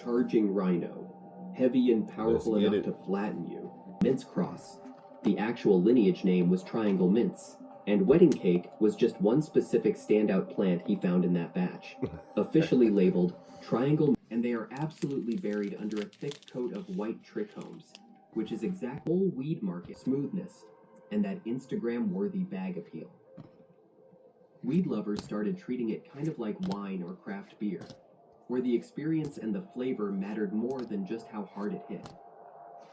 Charging Rhino, heavy and powerful enough to flatten you. Mince Cross, the actual lineage name was Triangle Mince, and Wedding Cake was just one specific standout plant he found in that batch, officially labeled Triangle, and they are absolutely buried under a thick coat of white trichomes, which is exact whole weed market smoothness and that Instagram-worthy bag appeal. Weed lovers started treating it kind of like wine or craft beer, where the experience and the flavor mattered more than just how hard it hit.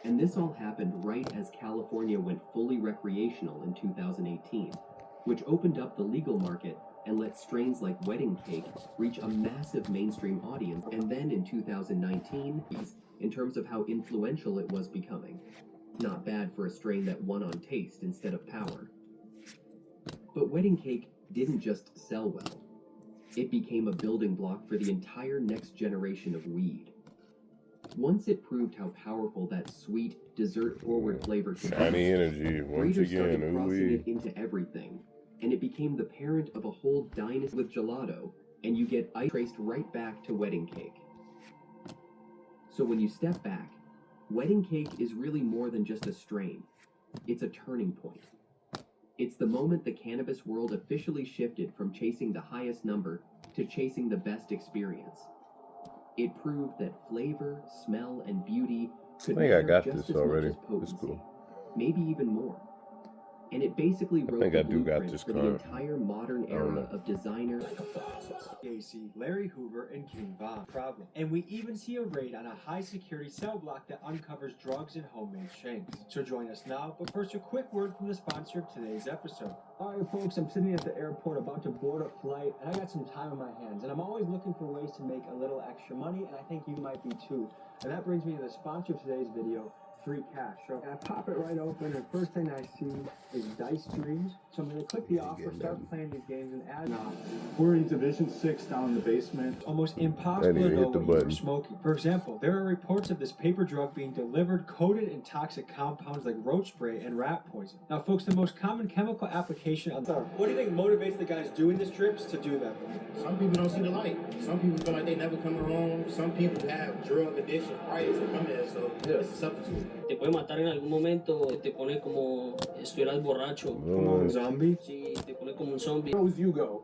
And this all happened right as California went fully recreational in 2018, which opened up the legal market and let strains like Wedding Cake reach a massive mainstream audience, and then in 2019, in terms of how influential it was becoming. Not bad for a strain that won on taste instead of power. But Wedding Cake didn't just sell well. It became a building block for the entire next generation of weed. Once it proved how powerful that sweet, dessert-forward flavor could be, shiny energy once breeders started again. crossing it into everything, and it became the parent of a whole dynasty with gelato, and you get ice traced right back to Wedding Cake. So when you step back, Wedding Cake is really more than just a strain. It's a turning point. It's the moment the cannabis world officially shifted from chasing the highest number to chasing the best experience. It proved that flavor, smell, and beauty could I think I matter got just this as already. much as potency, It's cool. maybe even more. And it basically wrote think the I do got blueprint this for the card. entire modern I don't era know. of designer. Gacy, Larry Hoover, and King Von. Problem. And we even see a raid on a high-security cell block that uncovers drugs and homemade shanks. So join us now, but first a quick word from the sponsor of today's episode. Alright folks, I'm sitting at the airport about to board a flight, and I got some time on my hands, and I'm always looking for ways to make a little extra money, and I think you might be too. And that brings me to the sponsor of today's video, Free Cash. So I pop it right open, and first thing I see is Dice Dreams. So I'm going to click the offer, start playing these games, and add now. We're in Division 6 down in the basement. It's almost impossible I to didn't know hit the what you were button. smoking. For example, there are reports of this paper drug being delivered coated in toxic compounds like roach spray and rat poison. Now folks, the most common chemical application on what do you think motivates the guys doing the strips to do that? Some people don't see the light. Some people feel like they never come home. Some people have drug addiction prior to coming there, so it's a substitute. Te puede matar en algún momento, te pone como si estuvieras borracho. Come on, zombie. Sí, te pone como un zombie. Knows you go.